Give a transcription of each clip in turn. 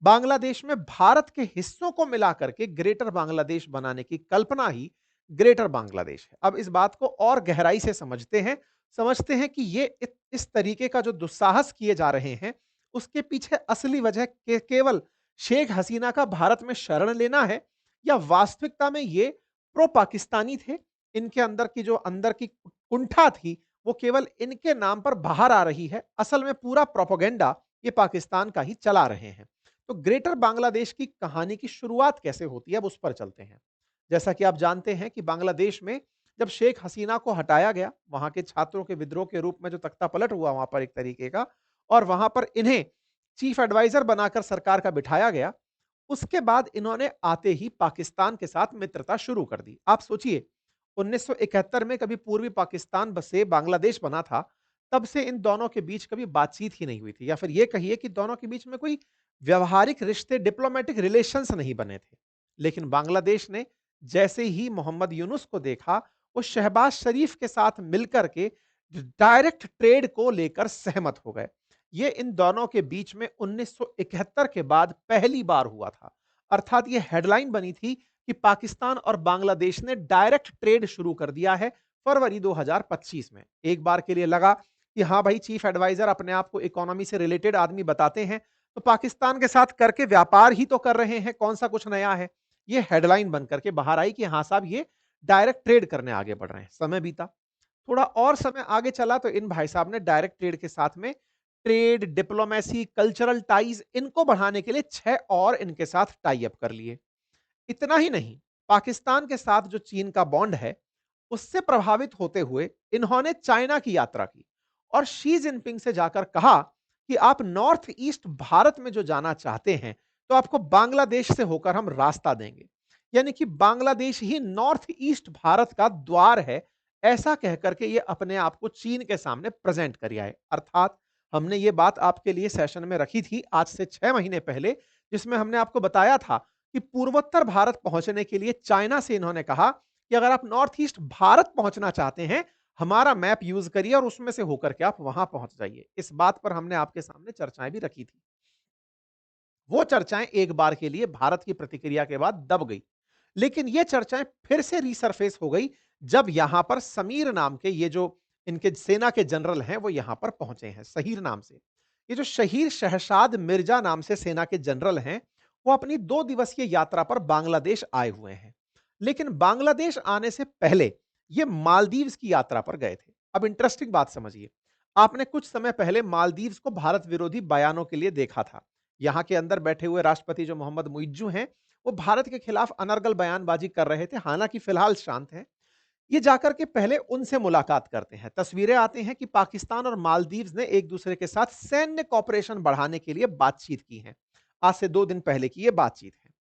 बांग्लादेश में भारत के हिस्सों को मिलाकर के ग्रेटर बांग्लादेश बनाने की कल्पना ही ग्रेटर बांग्लादेश है। अब इस बात को और गहराई से समझते हैं कि ये इस तरीके का जो दुस्साहस किए जा रहे हैं, उसके पीछे असली वजह केवल शेख हसीना का भारत में शरण लेना है, या वास्तविकता में ये प्रो पाकिस्तानी थे। इनके अंदर की जो अंदर की कुंठा थी, वो केवल इनके नाम पर बाहर आ रही है। असल में पूरा प्रोपेगेंडा ये पाकिस्तान का ही चला रहे हैं। तो ग्रेटर बांग्लादेश की कहानी की शुरुआत कैसे होती है, अब उस पर चलते हैं। जैसा कि आप जानते हैं कि बांग्लादेश में जब शेख हसीना को हटाया गया, वहां के छात्रों के विद्रोह के रूप में जो तख्ता पलट हुआ वहां पर एक तरीके का, और वहां पर इन्हें चीफ एडवाइजर बनाकर सरकार का बिठाया गया, उसके बाद इन्होंने आते ही पाकिस्तान के साथ मित्रता शुरू कर दी। आप सोचिए, 1971 में कभी पूर्वी पाकिस्तान बसे बांग्लादेश बना था, तब से इन दोनों के बीच कभी बातचीत ही नहीं हुई थी, या फिर यह कहिए कि दोनों के बीच में कोई व्यवहारिक रिश्ते, डिप्लोमेटिक रिलेशंस नहीं बने थे। लेकिन बांग्लादेश ने जैसे ही मोहम्मद यूनुस को देखा, वो शहबाज शरीफ के साथ मिलकर के डायरेक्ट ट्रेड को लेकर सहमत हो गए। ये इन दोनों के बीच में 1971 के बाद पहली बार हुआ था। अर्थात ये हेडलाइन बनी थी कि पाकिस्तान और बांग्लादेश ने डायरेक्ट ट्रेड शुरू कर दिया है फरवरी 2025 में। एक बार के लिए लगा कि हाँ भाई, चीफ एडवाइजर अपने आप को इकोनॉमी से रिलेटेड आदमी बताते हैं, तो पाकिस्तान के साथ करके व्यापार ही तो कर रहे हैं, कौन सा कुछ नया है। ये हेडलाइन बनकर के बाहर आई कि हाँ साहब, ये डायरेक्ट ट्रेड करने आगे बढ़ रहे हैं। समय बीता, थोड़ा और समय आगे चला, तो इन भाई साहब ने डायरेक्ट ट्रेड के साथ में ट्रेड, डिप्लोमेसी, कल्चरल टाइज, इनको बढ़ाने के लिए 6 और इनके साथ टाई अप कर लिए। इतना ही नहीं, पाकिस्तान के साथ जो चीन का बॉन्ड है, उससे प्रभावित होते हुए इन्होंने चाइना की यात्रा की और शी जिनपिंग से जाकर कहा कि आप नॉर्थ ईस्ट भारत में जो जाना चाहते हैं, तो आपको बांग्लादेश से होकर हम रास्ता देंगे। यानी कि बांग्लादेश ही नॉर्थ ईस्ट भारत का द्वार है, ऐसा कहकर के ये अपने आप को चीन के सामने प्रेजेंट कर आए। अर्थात हमने ये बात आपके लिए सेशन में रखी थी आज से 6 महीने पहले, जिसमें हमने आपको बताया था कि पूर्वोत्तर भारत पहुंचने के लिए चाइना से इन्होंने कहा कि अगर आप नॉर्थ ईस्ट भारत पहुंचना चाहते हैं, हमारा मैप यूज करिए और उसमें से होकर के आप वहां पहुंच जाइए। इस बात पर हमने आपके सामने चर्चाएं भी रखी थी। वो चर्चाएं एक बार के लिए भारत की प्रतिक्रिया के बाद दब गई, लेकिन ये चर्चाएं फिर से रीसरफेस हो गई जब यहां पर समीर नाम के ये जो इनके सेना के जनरल हैं, वो यहां पर पहुंचे हैं शहीर नाम से। ये जो शहीर शहशाद मिर्जा नाम से सेना के जनरल हैं, वो अपनी 2 दिवसीय यात्रा पर बांग्लादेश आए हुए हैं। लेकिन बांग्लादेश आने से पहले ये मालदीव्स की यात्रा पर गए थे। अब इंटरेस्टिंग बात समझिए, आपने कुछ समय पहले मालदीव्स को भारत विरोधी बयानों के लिए देखा था। यहां के अंदर बैठे हुए राष्ट्रपति जो मोहम्मद मुइज्जू हैं, वो भारत के खिलाफ अनर्गल बयानबाजी कर रहे थे, हालांकि फिलहाल शांत हैं। ये जाकर के पहले उनसे मुलाकात करते हैं। तस्वीरें आती हैं कि पाकिस्तान और मालदीव्स ने एक दूसरे के साथ सैन्य कॉपरेशन बढ़ाने के लिए बातचीत की है। आज से 2 दिन पहले की ये बातचीत है।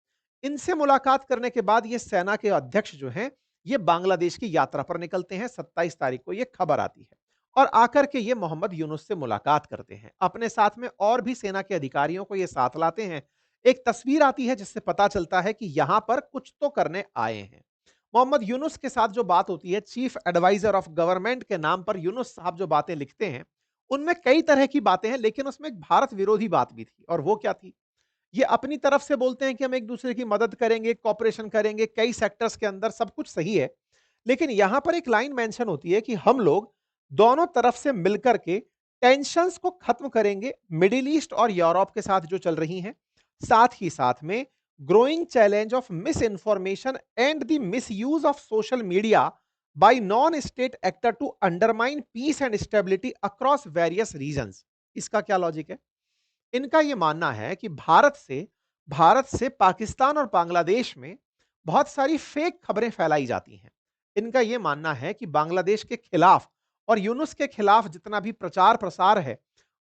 इनसे मुलाकात करने के बाद ये सेना के अध्यक्ष जो हैं, ये बांग्लादेश की यात्रा पर निकलते हैं। 27 तारीख को ये खबर आती है और आकर के ये मोहम्मद यूनुस से मुलाकात करते हैं। अपने साथ में और भी सेना के अधिकारियों को ये साथ लाते हैं। एक तस्वीर आती है जिससे पता चलता है कि यहां पर कुछ तो करने आए हैं। मोहम्मद यूनुस के साथ जो बात होती है, चीफ एडवाइजर ऑफ गवर्नमेंट के नाम पर यूनुस साहब जो बातें लिखते हैं, उनमें कई तरह की बातें हैं, लेकिन उसमें एक भारत विरोधी बात भी थी। और वो क्या थी? ये अपनी तरफ से बोलते हैं कि हम एक दूसरे की मदद करेंगे, कॉपरेशन करेंगे, कई सेक्टर्स के अंदर सब कुछ सही है। लेकिन यहां पर एक लाइन मेंशन होती है कि हम लोग दोनों तरफ से मिलकर के टेंशंस को खत्म करेंगे, मिडिल ईस्ट और यूरोप के साथ जो चल रही हैं। साथ ही साथ में growing challenge of misinformation and the misuse of social media by non state actor to undermine peace and stability across various regions. इसका क्या लॉजिक है? इनका यह मानना है कि भारत से पाकिस्तान और बांग्लादेश में बहुत सारी फेक खबरें फैलाई जाती हैं। इनका यह मानना है कि बांग्लादेश के खिलाफ और यूनुस के खिलाफ जितना भी प्रचार प्रसार है,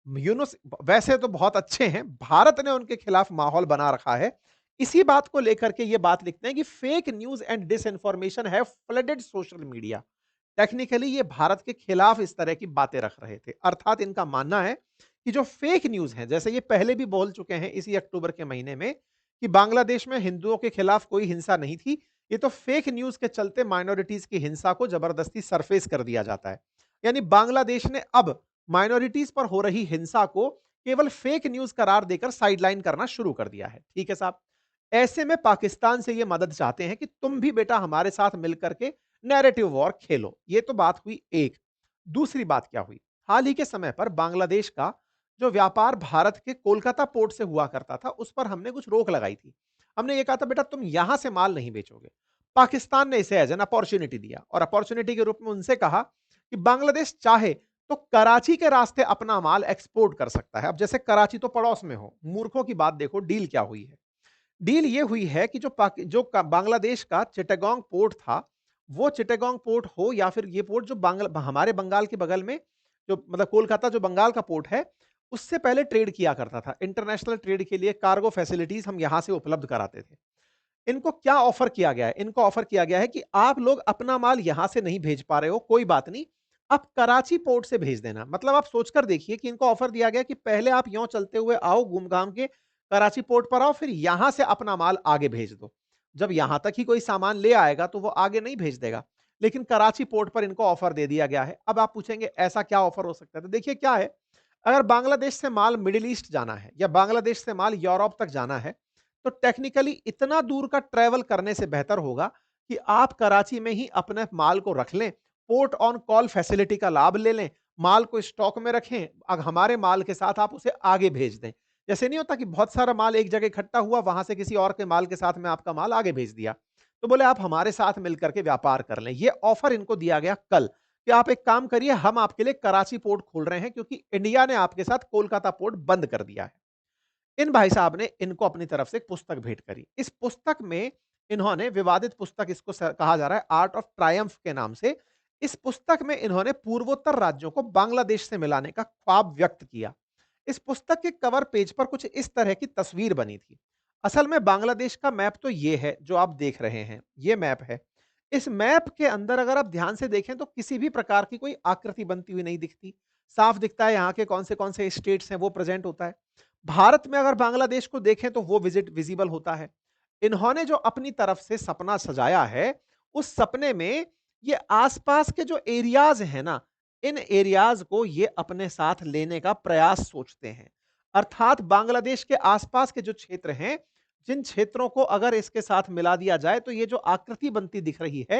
यूनुस वैसे तो बहुत अच्छे हैं, भारत ने उनके खिलाफ माहौल बना रखा है। इसी बात को लेकर के ये बात लिखते हैं कि फेक न्यूज एंड डिसइंफॉर्मेशन है फ्लडेड सोशल मीडिया। टेक्निकली ये भारत के खिलाफ इस तरह की बातें रख रहे थे। अर्थात इनका मानना है कि जो फेक न्यूज है, जैसे ये पहले भी बोल चुके हैं इसी अक्टूबर के महीने में कि बांग्लादेश में हिंदुओं के खिलाफ कोई हिंसा नहीं थी, ये तो फेक न्यूज के चलते माइनॉरिटीज की हिंसा को जबरदस्ती सरफेस कर दिया जाता है। यानी बांग्लादेश ने अब माइनॉरिटीज पर हो रही हिंसा को केवल फेक न्यूज़ करार देकर साइडलाइन करना शुरू कर दिया है। ठीक है साहब। ऐसे में पाकिस्तान से ये मदद चाहते हैं कि तुम भी बेटा हमारे साथ मिलकर के नैरेटिव वॉर खेलो। ये तो बात हुई एक। दूसरी बात क्या हुई? हाल ही के समय पर बांग्लादेश का जो व्यापार भारत के कोलकाता पोर्ट से हुआ करता था, उस पर हमने कुछ रोक लगाई थी। हमने ये कहा था बेटा तुम यहां से माल नहीं बेचोगे। पाकिस्तान ने इसे एज एन अपॉर्चुनिटी दिया और अपॉर्चुनिटी के रूप में उनसे कहा कि बांग्लादेश चाहे तो कराची के रास्ते अपना माल एक्सपोर्ट कर सकता है। अब जैसे कराची तो पड़ोस में हो, मूर्खों की बात देखो, डील क्या हुई है? डील ये हुई है कि बांग्लादेश का चिटागोंग पोर्ट था, वो चिटागोंग पोर्ट हो या फिर ये पोर्ट जो हमारे बंगाल के बगल में, जो मतलब कोलकाता जो बंगाल का पोर्ट है, उससे पहले ट्रेड किया करता था। इंटरनेशनल ट्रेड के लिए कार्गो फैसिलिटीज हम यहां से उपलब्ध कराते थे। इनको क्या ऑफर किया गया है? इनको ऑफर किया गया है कि आप लोग अपना माल यहां से नहीं भेज पा रहे हो, कोई बात नहीं, आप कराची पोर्ट से भेज देना। मतलब आप सोचकर देखिए कि इनको ऑफर दिया गया कि पहले आप यों चलते हुए आओ, घूम घाम के कराची पोर्ट पर आओ, फिर यहां से अपना माल आगे भेज दो। जब यहां तक ही कोई सामान ले आएगा तो वो आगे नहीं भेज देगा। लेकिन कराची पोर्ट पर इनको ऑफर दे दिया गया है। अब आप पूछेंगे ऐसा क्या ऑफर हो सकता है? तो देखिए क्या है, अगर बांग्लादेश से माल मिडिल ईस्ट जाना है या बांग्लादेश से माल यूरोप तक जाना है, तो टेक्निकली इतना दूर का ट्रैवल करने से बेहतर होगा कि आप कराची में ही अपने माल को रख लें, पोर्ट ऑन कॉल फैसिलिटी का लाभ ले लें, माल को स्टॉक में रखें, अब हमारे माल के साथ आप उसे आगे भेज दें। जैसे नहीं होता कि बहुत सारा माल एक जगह इकट्ठा हुआ, वहां से किसी और के माल के साथ में आपका माल आगे भेज दिया। तो बोले आप हमारे साथ मिलकर के व्यापार कर लें। ये ऑफर इनको दिया गया कल कि आप एक काम करिए, हम आपके लिए कराची पोर्ट खोल रहे हैं क्योंकि इंडिया ने आपके साथ कोलकाता पोर्ट बंद कर दिया है। इन भाई साहब ने इनको अपनी तरफ से एक पुस्तक भेंट करी। इस पुस्तक में इन्होंने विवादित पुस्तक, इसको कहा जा रहा है आर्ट ऑफ ट्रायम्फ के नाम से, इस पुस्तक में इन्होंने पूर्वोत्तर राज्यों को बांग्लादेश से मिलाने का ख्वाब व्यक्त किया। इस पुस्तक के कवर पेज पर कुछ इस तरह की तस्वीर बनी थी। असल में बांग्लादेश का मैप तो ये है जो आप देख रहे हैं, ये मैप है। इस मैप के अंदर अगर आप ध्यान से देखें तो किसी भी प्रकार की कोई आकृति बनती हुई नहीं दिखती। साफ दिखता है यहाँ के कौन से स्टेट्स हैं वो प्रेजेंट होता है। भारत में अगर बांग्लादेश को देखें तो वो विजिबल होता है। इन्होंने जो अपनी तरफ से सपना सजाया है, उस सपने में ये आसपास के जो एरियाज हैं ना, इन एरियाज को ये अपने साथ लेने का प्रयास सोचते हैं। अर्थात बांग्लादेश के आसपास के जो क्षेत्र हैं, जिन क्षेत्रों को अगर इसके साथ मिला दिया जाए तो ये जो आकृति बनती दिख रही है,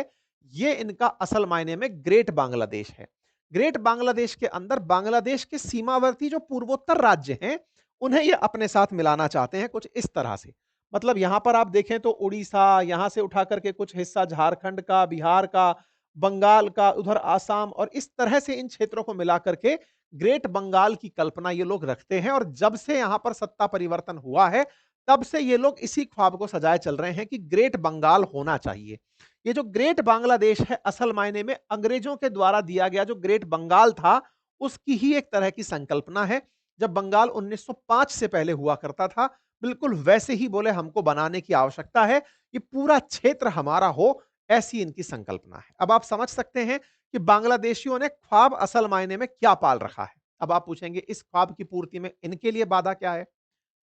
ये इनका असल मायने में ग्रेट बांग्लादेश है। ग्रेट बांग्लादेश के अंदर बांग्लादेश के सीमावर्ती जो पूर्वोत्तर राज्य हैं, उन्हें ये अपने साथ मिलाना चाहते हैं कुछ इस तरह से। मतलब यहां पर आप देखें तो उड़ीसा, यहां से उठा करके कुछ हिस्सा झारखंड का, बिहार का, बंगाल का, उधर आसाम, और इस तरह से इन क्षेत्रों को मिला करके ग्रेट बंगाल की कल्पना ये लोग रखते हैं। और जब से यहां पर सत्ता परिवर्तन हुआ है, तब से ये लोग इसी ख्वाब को सजाए चल रहे हैं कि ग्रेट बंगाल होना चाहिए। ये जो ग्रेट बांग्लादेश है, असल मायने में अंग्रेजों के द्वारा दिया गया जो ग्रेट बंगाल था, उसकी ही एक तरह की संकल्पना है। जब बंगाल 1905 से पहले हुआ करता था, बिल्कुल वैसे ही बोले हमको बनाने की आवश्यकता है, ये पूरा क्षेत्र हमारा हो, ऐसी इनकी संकल्पना है। अब आप समझ सकते हैं कि बांग्लादेशियों ने ख्वाब असल मायने में क्या पाल रखा है। अब आप पूछेंगे इस ख्वाब की पूर्ति में इनके लिए बाधा क्या है?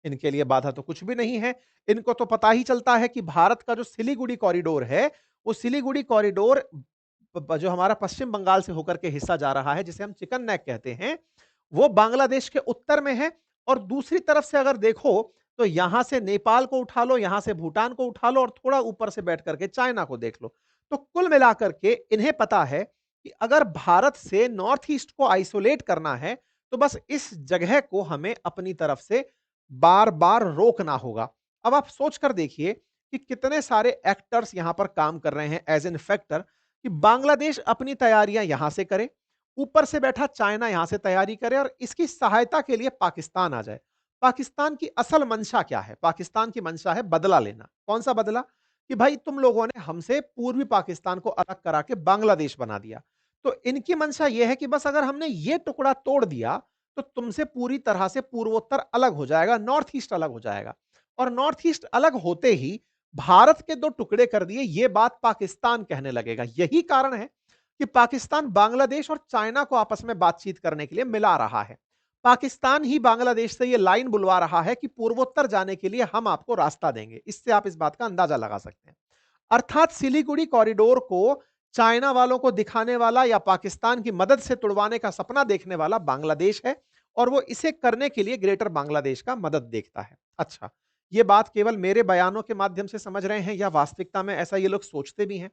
इनके लिए बाधा तो कुछ भी नहीं है। इनको तो पता ही चलता है कि भारत का जो सिलीगुड़ी कॉरिडोर है, वो सिलीगुड़ी कॉरिडोर जो हमारा पश्चिम बंगाल से होकर के हिस्सा जा रहा है, जिसे हम चिकन नेक कहते हैं, वो बांग्लादेश के उत्तर में है। और दूसरी तरफ से अगर देखो तो यहां से नेपाल को उठा लो, यहां से भूटान को उठा लो, और थोड़ा ऊपर से बैठ करके चाइना को देख लो। तो कुल मिलाकर के इन्हें पता है कि अगर भारत से नॉर्थ ईस्ट को आइसोलेट करना है, तो बस इस जगह को हमें अपनी तरफ से बार बार रोकना होगा। अब आप सोच कर देखिए कि कितने सारे एक्टर्स यहां पर काम कर रहे हैं एज एन फैक्टर, कि बांग्लादेश अपनी तैयारियां यहां से करे, ऊपर से बैठा चाइना यहां से तैयारी करे, और इसकी सहायता के लिए पाकिस्तान आ जाए। पाकिस्तान की असल मंशा क्या है? पाकिस्तान की मंशा है बदला लेना। कौन सा बदला? कि भाई तुम लोगों ने हमसे पूर्वी पाकिस्तान को अलग करा के बांग्लादेश बना दिया। तो इनकी मंशा यह है कि बस अगर हमने ये टुकड़ा तोड़ दिया, तो तुमसे पूरी तरह से पूर्वोत्तर अलग हो जाएगा, नॉर्थ ईस्ट अलग हो जाएगा। और नॉर्थ ईस्ट अलग होते ही भारत के दो टुकड़े कर दिए, ये बात पाकिस्तान कहने लगेगा। यही कारण है कि पाकिस्तान बांग्लादेश और चाइना को आपस में बातचीत करने के लिए मिला रहा है। पाकिस्तान ही बांग्लादेश से ये लाइन बुलवा रहा है कि पूर्वोत्तर जाने के लिए हम आपको रास्ता देंगे। इससे आप इस बात का अंदाजा लगा सकते हैं। अर्थात सिलीगुड़ी कॉरिडोर को चाइना वालों को दिखाने वाला या पाकिस्तान की मदद से तुड़वाने का सपना देखने वाला बांग्लादेश है, और वो इसे करने के लिए ग्रेटर बांग्लादेश का मदद देखता है। अच्छा, ये बात केवल मेरे बयानों के माध्यम से समझ रहे हैं या वास्तविकता में ऐसा ये लोग सोचते भी हैं?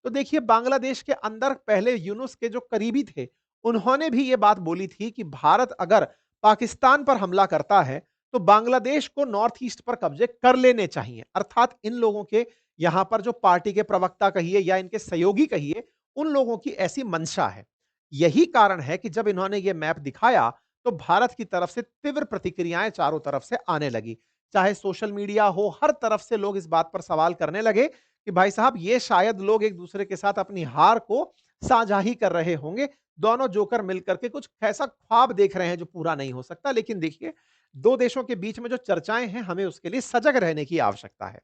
तो देखिए, बांग्लादेश के अंदर पहले यूनुस के जो करीबी थे, उन्होंने भी ये बात बोली थी कि भारत अगर पाकिस्तान पर हमला करता है, तो बांग्लादेश को नॉर्थ ईस्ट पर कब्जे कर लेने चाहिए। अर्थात इन लोगों के यहाँ पर जो पार्टी के प्रवक्ता कहिए या इनके सहयोगी कहिए, उन लोगों की ऐसी मंशा है। यही कारण है कि जब इन्होंने ये मैप दिखाया, तो भारत की तरफ से तीव्र प्रतिक्रियाएं चारों तरफ से आने लगी। चाहे सोशल मीडिया हो, हर तरफ से लोग इस बात पर सवाल करने लगे कि भाई साहब, ये शायद लोग एक दूसरे के साथ अपनी हार को साझा ही कर रहे होंगे। दोनों जोकर मिलकर के कुछ ऐसा ख्वाब देख रहे हैं जो पूरा नहीं हो सकता। लेकिन देखिए, दो देशों के बीच में जो चर्चाएं हैं, हमें उसके लिए सजग रहने की आवश्यकता है।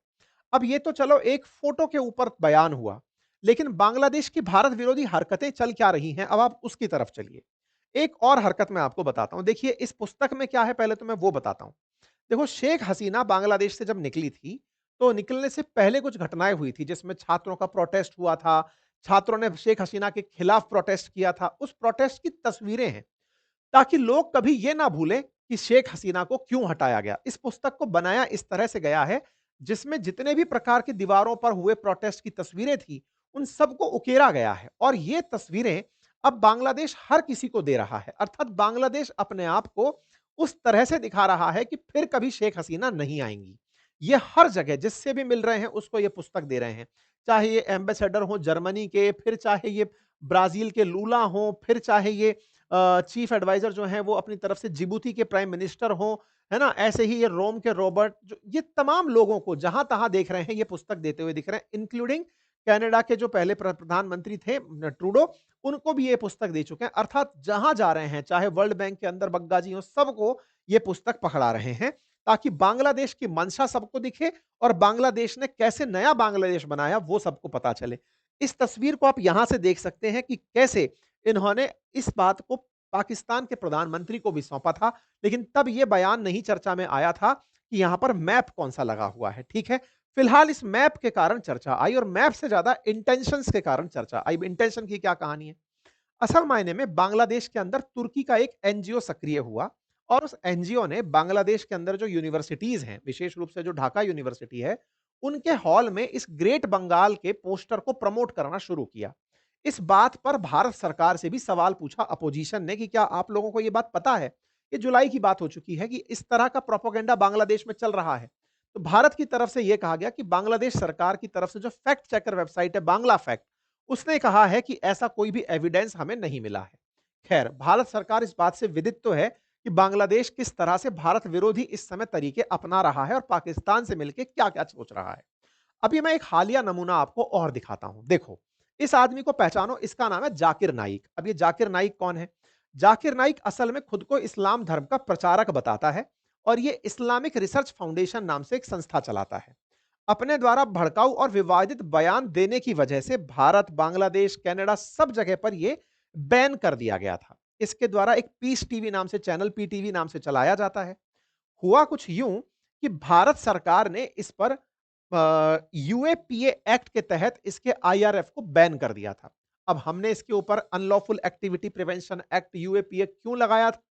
अब ये तो चलो एक फोटो के ऊपर बयान हुआ, लेकिन बांग्लादेश की भारत विरोधी हरकतें चल क्या रही हैं, अब आप उसकी तरफ चलिए। एक और हरकत मैं आपको बताता हूं। देखिए, इस पुस्तक में क्या है, पहले तो मैं वो बताता हूं। देखो, शेख हसीना बांग्लादेश से जब निकली थी, तो निकलने से पहले कुछ घटनाएं हुई थी, जिसमें छात्रों का प्रोटेस्ट हुआ था। छात्रों ने शेख हसीना के खिलाफ प्रोटेस्ट किया था। उस प्रोटेस्ट की तस्वीरें हैं, ताकि लोग कभी ये ना भूलें कि शेख हसीना को क्यों हटाया गया। इस पुस्तक को बनाया इस तरह से गया है, जिसमें जितने भी प्रकार की दीवारों पर हुए प्रोटेस्ट की तस्वीरें थी, उन सबको उकेरा गया है और ये तस्वीरें अब बांग्लादेश हर किसी को दे रहा है। अर्थात बांग्लादेश अपने आप को उस तरह से दिखा रहा है कि फिर कभी शेख हसीना नहीं आएंगी। ये हर जगह जिससे भी मिल रहे हैं, उसको ये पुस्तक दे रहे हैं। चाहे ये एम्बेसडर हो जर्मनी के, फिर चाहे ये ब्राजील के लूला हो, फिर चाहे ये चीफ एडवाइजर जो हैं वो अपनी तरफ से जिबूती के प्राइम मिनिस्टर हों, है ना? ऐसे ही ये रोम के रॉबर्ट, जो ये तमाम लोगों को जहां-तहां देख रहे हैं, ये पुस्तक देते हुए दिख रहे हैं, इंक्लूडिंग कनाडा के जो पहले प्रधानमंत्री थे ट्रूडो, उनको भी ये पुस्तक दे चुके हैं। अर्थात जहां जा रहे हैं, चाहे वर्ल्ड बैंक के अंदर बग्गाजी हो, सबको ये पुस्तक पकड़ा रहे हैं, ताकि बांग्लादेश की मंशा सबको दिखे और बांग्लादेश ने कैसे नया बांग्लादेश बनाया, वो सबको पता चले। इस तस्वीर को आप यहां से देख सकते हैं कि कैसे इन्होंने इस बात को पाकिस्तान के प्रधानमंत्री को भी सौंपा था, लेकिन तब यह बयान नहीं चर्चा में आया था कि यहां पर मैप कौन-सा लगा हुआ है, ठीक है? फिलहाल इस मैप के कारण चर्चा आई और मैप से ज्यादा इंटेंशंस के कारण चर्चा आई। इंटेंशन की क्या कहानी है? असल मायने में बांग्लादेश के अंदर तुर्की का एक एनजीओ सक्रिय हुआ और उस एनजीओ ने बांग्लादेश के अंदर जो यूनिवर्सिटीज हैं, विशेष रूप से जो ढाका यूनिवर्सिटी है, उनके हॉल में इस ग्रेट बंगाल के पोस्टर को प्रमोट करना शुरू किया। इस बात पर भारत सरकार से भी सवाल पूछा अपोजिशन ने कि क्या आप लोगों को यह बात पता है? ये जुलाई की बात हो चुकी है कि इस तरह का प्रोपेगेंडा बांग्लादेश में चल रहा है। तो भारत की तरफ से यह कहा गया कि बांग्लादेश सरकार की तरफ से जो फैक्ट चेकर वेबसाइट है बांग्ला फैक्ट, उसने कहा है कि ऐसा कोई भी एविडेंस हमें नहीं मिला है। खैर, भारत सरकार इस बात से विदित तो है कि बांग्लादेश किस तरह से भारत विरोधी इस समय तरीके अपना रहा है और पाकिस्तान से मिलकर क्या-क्या सोच रहा है। अभी मैं एक हालिया नमूना आपको और दिखाता हूं। देखो, इस आदमी को पहचानो, इसका नाम है जाकिर नाइक। अब ये जाकिर नाइक कौन है? जाकिर नाइक असल में खुद को इस्लाम धर्म का प्रचारक बताता है और ये इस्लामिक रिसर्च फाउंडेशन नाम से एक संस्था चलाता है। अपने द्वारा भड़काऊ और विवादित बयान देने की वजह से भारत, बांग्लादेश, कनाडा सब जगह पर यह बैन कर दिया गया था। इसके द्वारा एक पीस टीवी नाम से चैनल, पीटीवी नाम से चलाया जाता है। हुआ कुछ यूं कि भारत सरकार ने इस पर यूएपीए एक्ट के तहत इसके आईआरएफ को बैन कर दिया था। अब हमने इसके ऊपर unlawful activity prevention act UAPA क्यों लगाया था?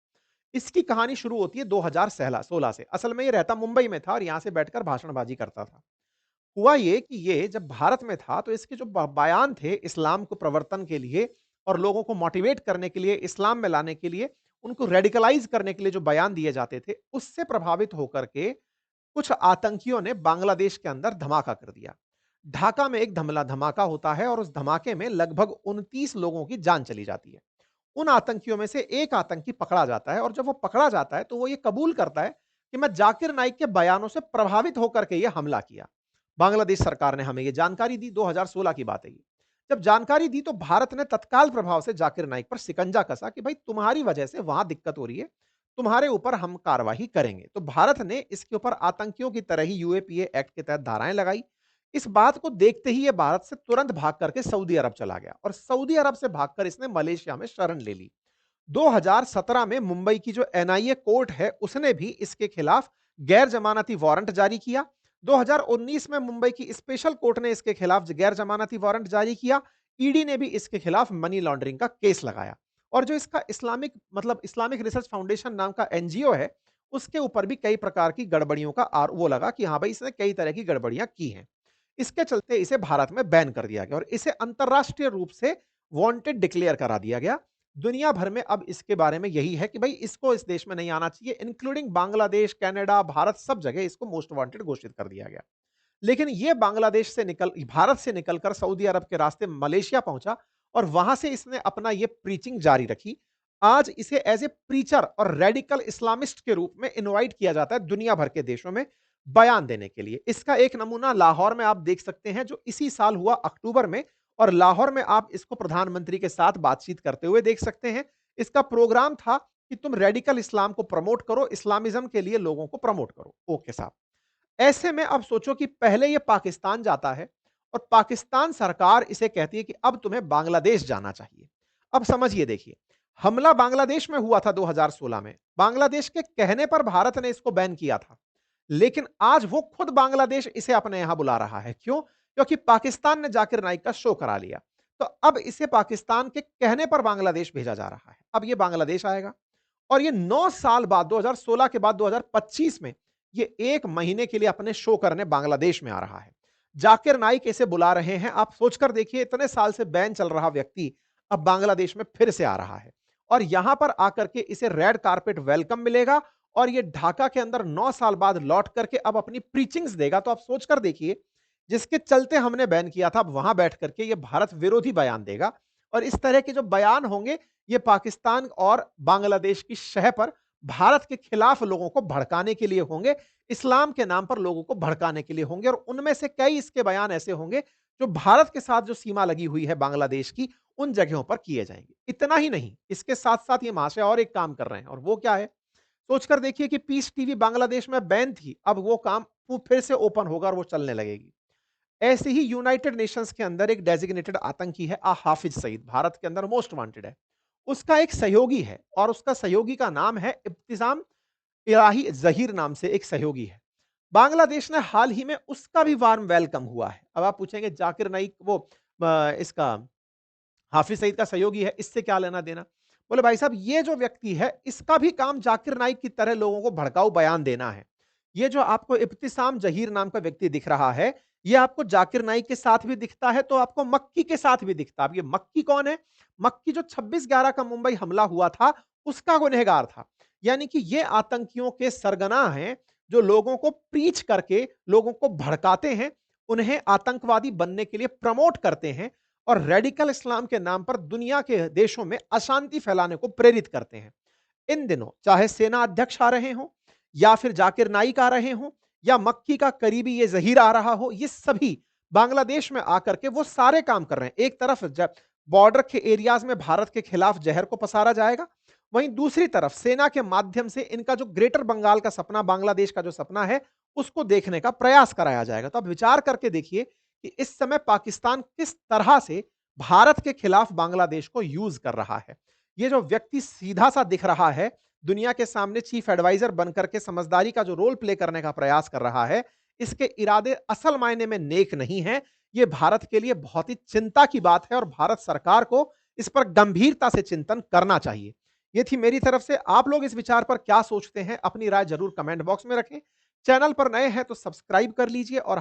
इसकी कहानी शुरू होती है 2016 से। असल में ये रहता मुंबई में था और यहां से बैठकर भाषणबाजी करता था। हुआ ये कि ये जब भारत में था, तो इसके जो बयान थे इस्लाम को प्रवर्तन के लिए और लोगों को मोटिवेट करने के लिए, इस्लाम में लाने के लिए, उनको रेडिकलाइज करने के लिए जो बयान दिए जाते थे, उससे प्रभावित होकर के कुछ आतंकियों ने बांग्लादेश के अंदर धमाका कर दिया। ढाका में एक धमाका होता है और उस धमाके में लगभग 29 लोगों की जान चली जाती है। उन आतंकियों में से एक आतंकी पकड़ा जाता है और जब वो पकड़ा जाता है, तो वो ये कबूल करता है कि मैं जाकिर नाइक के बयानों से प्रभावित होकर के ये हमला किया। बांग्लादेश सरकार ने हमें ये जानकारी दी, 2016 की बात है ये। जब जानकारी दी, तो भारत ने तत्काल प्रभाव से जाकिर नाइक पर शिकंजा कसा कि भाई तुम्हारी वजह से वहां दिक्कत हो रही है, तुम्हारे ऊपर हम कार्रवाई करेंगे। तो भारत ने इसके ऊपर आतंकियों की तरह ही यूएपीए एक्ट के तहत धाराएं लगाई। इस बात को देखते ही ये भारत से तुरंत भाग करके सऊदी अरब चला गया और सऊदी अरब से भागकर इसने मलेशिया में शरण ले ली। 2017 में मुंबई की जो एनआईए कोर्ट है, उसने भी इसके खिलाफ गैर जमानती वारंट जारी किया। 2019 में मुंबई की स्पेशल कोर्ट ने इसके खिलाफ गैर जमानती वारंट जारी किया। ईडी ने भी इसके खिलाफ मनी लॉन्ड्रिंग का केस लगाया। और जो इसका इस्लामिक मतलब इस्लामिक रिसर्च फाउंडेशन नाम का एनजीओ है, उसके ऊपर भी कई प्रकार की गड़बड़ियों का वो लगा कि हाँ भाई, इसने कई तरह की गड़बड़ियाँ की हैं। इसके चलते इसे भारत में बैन कर दिया गया और इसे अंतर्राष्ट्रीय रूप से वांटेड डिक्लेयर करा दिया गया। दुनिया भर में अब इसके बारे में यही है कि भाई इसको इस देश में नहीं आना चाहिए, इंक्लूडिंग बांग्लादेश, कनाडा, भारत, सब जगह इसको मोस्ट वांटेड घोषित कर दिया गया। लेकिन ये बांग्लादेश से निकल भारत से निकलकर सऊदी अरब के रास्ते मलेशिया पहुंचा और वहां से इसने अपना ये प्रीचिंग जारी रखी। आज इसे एज ए प्रीचर और रेडिकल इस्लामिस्ट के रूप में इनवाइट किया जाता है दुनिया भर के देशों में बयान देने के लिए। इसका एक नमूना लाहौर में आप देख सकते हैं, जो इसी साल हुआ अक्टूबर में, और लाहौर में आप इसको प्रधानमंत्री के साथ बातचीत करते हुए देख सकते हैं। इसका प्रोग्राम था कि तुम रेडिकल इस्लाम को प्रमोट करो, इस्लामिज्म के लिए लोगों को प्रमोट करो। ओके साहब, ऐसे में अब सोचो कि पहले ये पाकिस्तान जाता है और पाकिस्तान सरकार इसे कहती है कि अब तुम्हें बांग्लादेश जाना चाहिए। अब समझिए, देखिए, हमला बांग्लादेश में हुआ था 2016 में। बांग्लादेश के कहने पर भारत ने इसको बैन किया था, लेकिन आज वो खुद बांग्लादेश इसे अपने यहां बुला रहा है। क्यों? क्योंकि पाकिस्तान ने जाकिर नाइक का शो करा लिया। तो अब इसे पाकिस्तान के कहने पर बांग्लादेश भेजा जा रहा है। अब ये बांग्लादेश आएगा और ये 9 साल बाद 2016 के बाद 2025 में ये 1 महीने के लिए अपने शो करने बांग्लादेश में आ रहा है। जाकिर नाइक इसे बुला रहे हैं। आप सोचकर देखिए, इतने साल से बैन चल रहा व्यक्ति अब बांग्लादेश में फिर से आ रहा है और यहां पर आकर के इसे रेड कारपेट वेलकम मिलेगा और ये ढाका के अंदर 9 साल बाद लौट करके अब अपनी प्रीचिंग्स देगा। तो आप सोचकर देखिए, जिसके चलते हमने बैन किया था, अब वहां बैठ करके ये भारत विरोधी बयान देगा और इस तरह के जो बयान होंगे, ये पाकिस्तान और बांग्लादेश की शह पर भारत के खिलाफ लोगों को भड़काने के लिए होंगे, इस्लाम के नाम पर लोगों को भड़काने के लिए होंगे और उनमें से कई इसके बयान ऐसे होंगे जो भारत के साथ जो सीमा लगी हुई है बांग्लादेश की, उन जगहों पर किए जाएंगे। इतना ही नहीं, इसके साथ-साथ ये महाशय और एक काम कर रहे हैं और वो क्या है? सोचकर देखिए कि पीस टीवी बांग्लादेश में बैन थी, अब वो काम वो फिर से ओपन होगा और वो चलने लगेगी। ऐसे ही यूनाइटेड नेशंस के अंदर एक डेजिग्नेटेड आतंकी है हाफिज सईद, भारत के अंदर मोस्ट वांटेड है। उसका एक सहयोगी है और उसका सहयोगी का नाम है इब्तिसाम इलाही जहीर, नाम से एक सहयोगी है। बांग्लादेश ने हाल ही में उसका भी वार्म वेलकम हुआ है। अब आप पूछेंगे, जाकिर नाइक वो इसका हाफिज सईद का सहयोगी है, इससे क्या लेना देना? बोले भाई साहब, ये जो व्यक्ति है इसका भी काम जाकिर नाइक की तरह लोगों को भड़काऊ बयान देना है। ये जो आपको इब्तिसाम जहीर नाम का व्यक्ति दिख रहा है, ये आपको जाकिर नाइक के साथ भी दिखता है, तो आपको मक्की के साथ भी दिखता है। अब ये मक्की कौन है? मक्की जो 26/11 का मुंबई हमला हुआ था, उसका गुनहगार था। यानी कि ये आतंकियों के सरगना हैं, जो लोगों को प्रीच करके लोगों को भड़काते हैं, उन्हें आतंकवादी बनने के लिए प्रमोट करते हैं और रेडिकल इस्लाम के नाम पर दुनिया के देशों में अशांति फैलाने को प्रेरित करते हैं। इन दिनों चाहे सेना अध्यक्ष आ रहे हों या फिर जाकिर नाइक आ रहे हों या मक्की का करीबी ये जहीर आ रहा हो, ये सभी बांग्लादेश में आकर के वो सारे काम कर रहे हैं। एक तरफ बॉर्डर के एरियाज में भारत के खिलाफ जहर को पसारा जाएगा, वहीं दूसरी तरफ सेना के माध्यम से इनका जो ग्रेटर बंगाल का सपना, बांग्लादेश का जो सपना है, उसको देखने का प्रयास कराया जाएगा। तो अब विचार करके देखिए कि इस समय पाकिस्तान किस तरह से भारत के खिलाफ बांग्लादेश को यूज कर रहा है। ये जो व्यक्ति सीधा सा दिख रहा है, दुनिया के सामने चीफ एडवाइजर बनकर के समझदारी का जो रोल प्ले करने का प्रयास कर रहा है, इसके इरादे असल मायने में नेक नहीं है। ये भारत के लिए बहुत ही चिंता की बात है और भारत सरकार को इस पर गंभीरता से चिंतन करना चाहिए। ये थी मेरी तरफ से। आप लोग इस विचार पर क्या सोचते हैं? अपनी राय जरूर कमेंट बॉक्स में रखें। चैनल पर नए हैं तो सब्सक्राइब कर लीजिए और